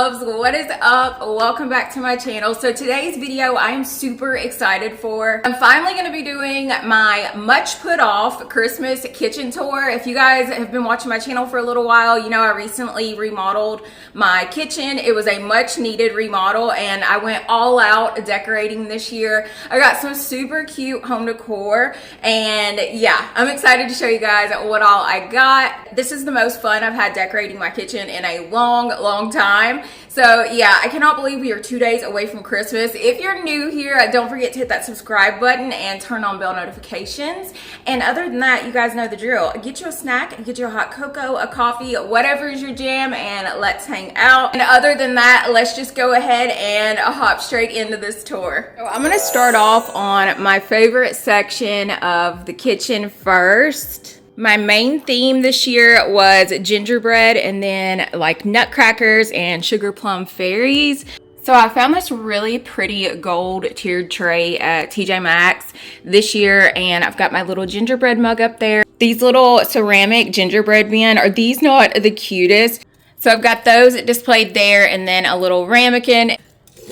loves, what is up? Welcome back to my channel. So today's video I am super excited for. I'm finally going to be doing my much put off Christmas kitchen tour. If you guys have been watching my channel for a little while, you know I recently remodeled my kitchen. It was a much needed remodel and I went all out decorating this year. I got some super cute home decor and yeah, I'm excited to show you guys what all I got. This is the most fun I've had decorating my kitchen in a long time. So yeah, I cannot believe we are 2 days away from Christmas. If you're new here, don't forget to hit that subscribe button and turn on bell notifications. And other than that, you guys know the drill. Get you a snack, get you a hot cocoa, a coffee, whatever is your jam, and let's hang out. And other than that, let's just go ahead and hop straight into this tour. So I'm gonna start off on my favorite section of the kitchen first. My main theme this year was gingerbread and then like nutcrackers and sugar plum fairies. So I found this really pretty gold tiered tray at TJ Maxx this year and I've got my little gingerbread mug up there. These little ceramic gingerbread men, are these not the cutest? So I've got those displayed there and then a little ramekin.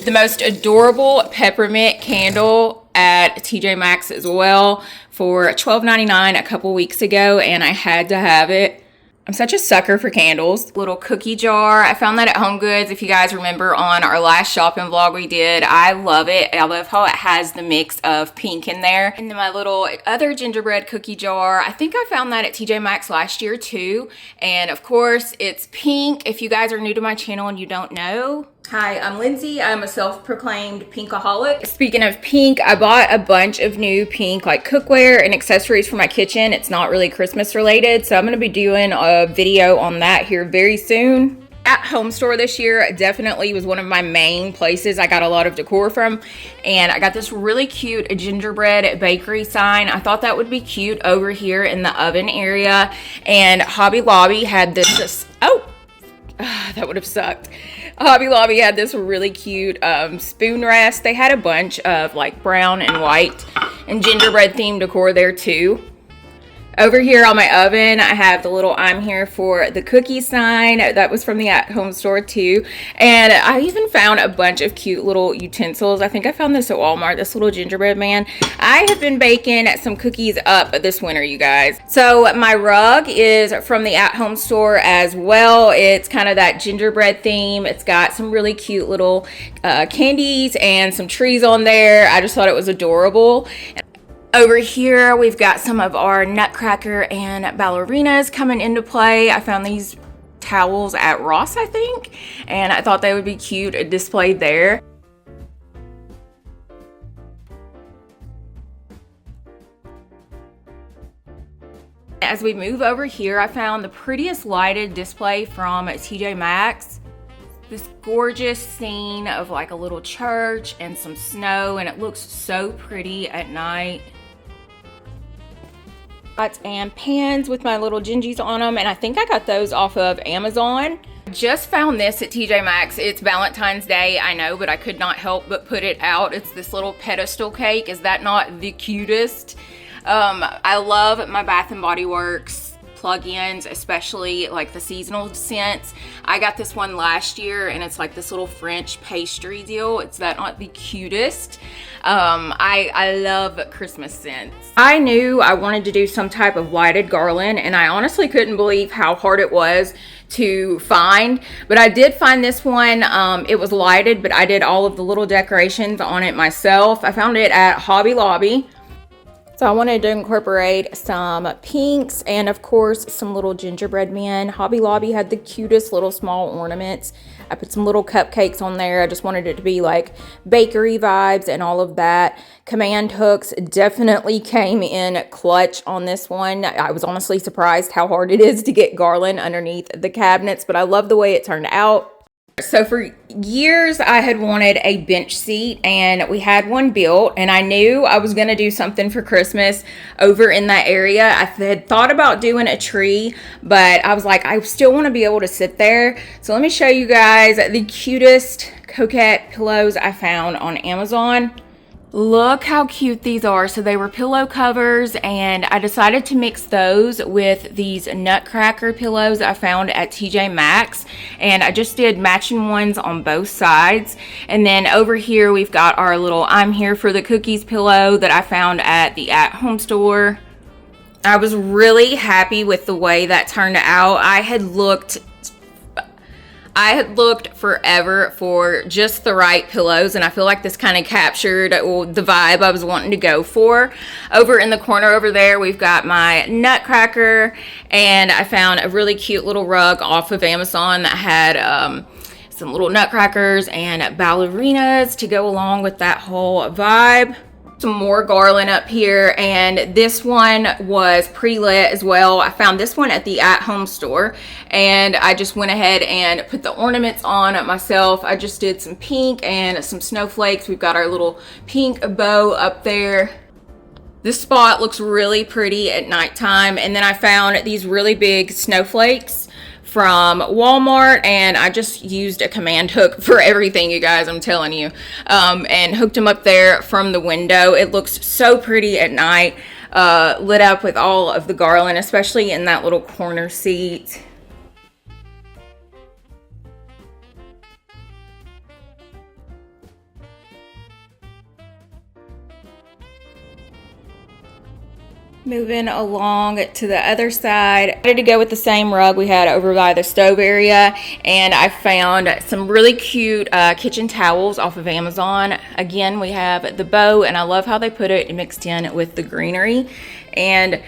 The most adorable peppermint candle at TJ Maxx as well for $12.99 a couple weeks ago, and I had to have it. I'm such a sucker for candles. Little cookie jar. I found that at Home Goods. If you guys remember on our last shopping vlog we did, I love it. I love how it has the mix of pink in there. And then my little other gingerbread cookie jar. I think I found that at TJ Maxx last year too. And of course, it's pink. If you guys are new to my channel and you don't know, hi, I'm Lindsay. I'm a self-proclaimed pinkaholic. Speaking of pink, I bought a bunch of new pink like cookware and accessories for my kitchen. It's not really Christmas related, so I'm going to be doing a video on that here very soon. At Home Store this year definitely was one of my main places I got a lot of decor from, and I got this really cute gingerbread bakery sign. I thought that would be cute over here in the oven area, and Hobby Lobby had this that would have sucked. Hobby Lobby had this really cute spoon rest. They had a bunch of like brown and white and gingerbread themed decor there too. Over here on my oven, I have the little I'm here for the cookie sign. That was from the At Home Store too. And I even found a bunch of cute little utensils. I think I found this at Walmart, this little gingerbread man. I have been baking some cookies up this winter, you guys. So my rug is from the At Home Store as well. It's kind of that gingerbread theme. It's got some really cute little candies and some trees on there. I just thought it was adorable. Over here, we've got some of our Nutcracker and ballerinas coming into play. I found these towels at Ross, I think, and I thought they would be cute displayed there. As we move over here, I found the prettiest lighted display from TJ Maxx. This gorgeous scene of like a little church and some snow, and it looks so pretty at night. Pots and pans with my little gingies on them, and I think I got those off of Amazon. Just found this at TJ Maxx. It's Valentine's Day, I know, but I could not help but put it out. It's this little pedestal cake. Is that not the cutest? I love my Bath and Body Works plug-ins, especially like the seasonal scents. I got this one last year and it's like this little French pastry deal. It's that not the cutest. I love Christmas scents. I knew I wanted to do some type of lighted garland and I honestly couldn't believe how hard it was to find, but I did find this one. It was lighted, but I did all of the little decorations on it myself. I found it at Hobby Lobby. So I wanted to incorporate some pinks and of course some little gingerbread men. Hobby Lobby had the cutest little small ornaments. I put some little cupcakes on there. I just wanted it to be like bakery vibes and all of that. Command hooks definitely came in clutch on this one. I was honestly surprised how hard it is to get garland underneath the cabinets, but I love the way it turned out. So for years I had wanted a bench seat and we had one built, and I knew I was going to do something for Christmas over in that area. I had thought about doing a tree, but I was like, I still want to be able to sit there. So let me show you guys the cutest coquette pillows I found on Amazon. Look how cute these are. So they were pillow covers, and I decided to mix those with these Nutcracker pillows I found at TJ Maxx, and I just did matching ones on both sides. And then over here we've got our little I'm here for the cookies pillow that I found at the at-home store. I was really happy with the way that turned out. I had looked forever for just the right pillows, and I feel like this kind of captured the vibe I was wanting to go for. Over in the corner over there, we've got my Nutcracker, and I found a really cute little rug off of Amazon that had some little nutcrackers and ballerinas to go along with that whole vibe. Some more garland up here, and this one was pre-lit as well. I found this one at the at-home store, and I just went ahead and put the ornaments on myself. I just did some pink and some snowflakes. We've got our little pink bow up there. This spot looks really pretty at nighttime. And then I found these really big snowflakes from Walmart, and I just used a command hook for everything, you guys, I'm telling you, and hooked them up there from the window. It looks so pretty at night, lit up with all of the garland, especially in that little corner seat. Moving along to the other side, I had to go with the same rug we had over by the stove area, and I found some really cute kitchen towels off of Amazon. Again, we have the bow, and I love how they put it mixed in with the greenery. And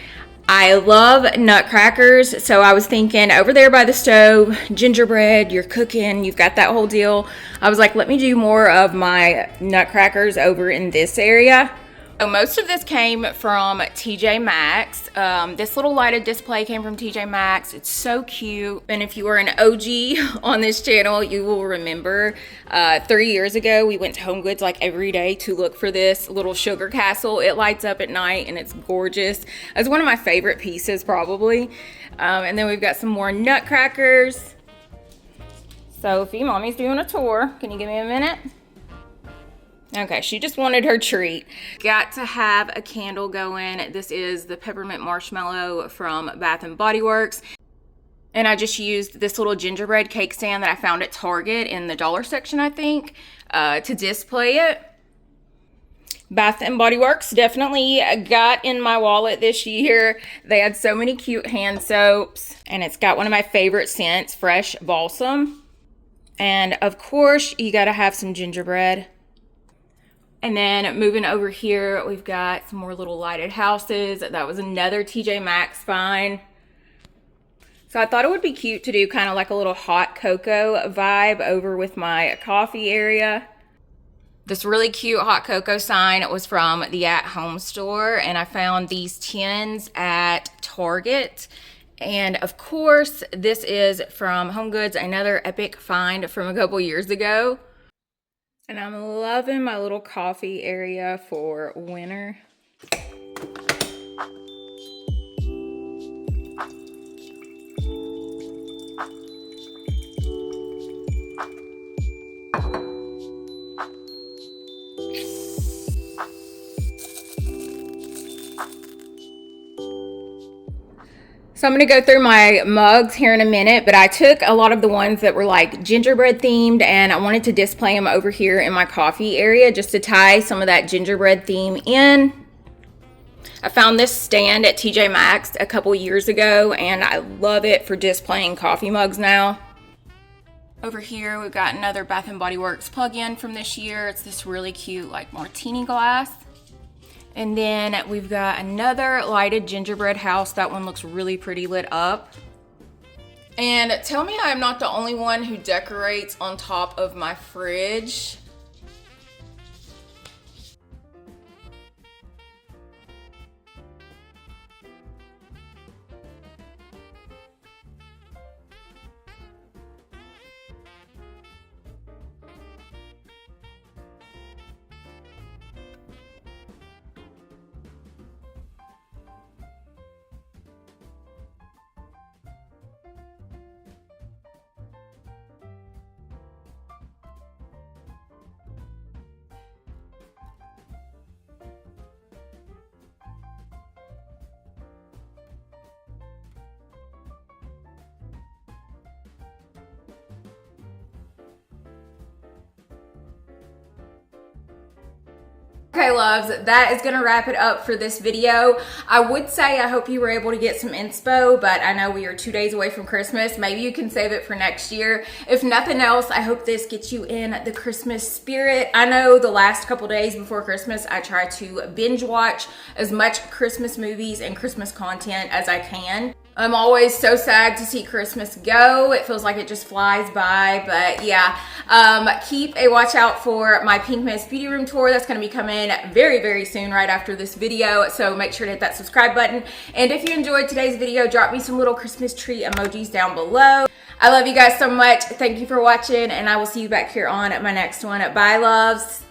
I love nutcrackers, so I was thinking over there by the stove, gingerbread, you're cooking, you've got that whole deal. I was like, let me do more of my nutcrackers over in this area. So most of this came from TJ Maxx. This little lighted display came from TJ Maxx. It's so cute. And if you are an OG on this channel, you will remember 3 years ago, we went to Home Goods like every day to look for this little sugar castle. It lights up at night and it's gorgeous. It's one of my favorite pieces probably. And then we've got some more nutcrackers. Sophie, mommy's doing a tour. Can you give me a minute? Okay, she just wanted her treat. Got to have a candle going. This is the peppermint marshmallow from Bath & Body Works. And I just used this little gingerbread cake stand that I found at Target in the dollar section, I think, to display it. Bath & Body Works definitely got in my wallet this year. They had so many cute hand soaps, and it's got one of my favorite scents, Fresh Balsam. And of course, you gotta have some gingerbread. And then moving over here, we've got some more little lighted houses. That was another TJ Maxx find. So I thought it would be cute to do kind of like a little hot cocoa vibe over with my coffee area. This really cute hot cocoa sign was from the at-home store, and I found these tins at Target. And of course, this is from Home Goods, another epic find from a couple years ago. And I'm loving my little coffee area for winter. So I'm going to go through my mugs here in a minute, but I took a lot of the ones that were like gingerbread themed, and I wanted to display them over here in my coffee area just to tie some of that gingerbread theme in. I found this stand at TJ Maxx a couple years ago, and I love it for displaying coffee mugs now. Over here, we've got another Bath & Body Works plug-in from this year. It's this really cute like martini glass. And then we've got another lighted gingerbread house. That one looks really pretty lit up. And tell me I'm not the only one who decorates on top of my fridge. Okay, loves, that is gonna wrap it up for this video. I would say I hope you were able to get some inspo, but I know we are 2 days away from Christmas. Maybe you can save it for next year. If nothing else, I hope this gets you in the Christmas spirit. I know the last couple days before Christmas, I try to binge watch as much Christmas movies and Christmas content as I can. I'm always so sad to see Christmas go. It feels like it just flies by, but yeah. Keep a watch out for my Pinkmas beauty room tour. That's gonna be coming very, very soon right after this video. So make sure to hit that subscribe button. And if you enjoyed today's video, drop me some little Christmas tree emojis down below. I love you guys so much. Thank you for watching, and I will see you back here on my next one. Bye, loves.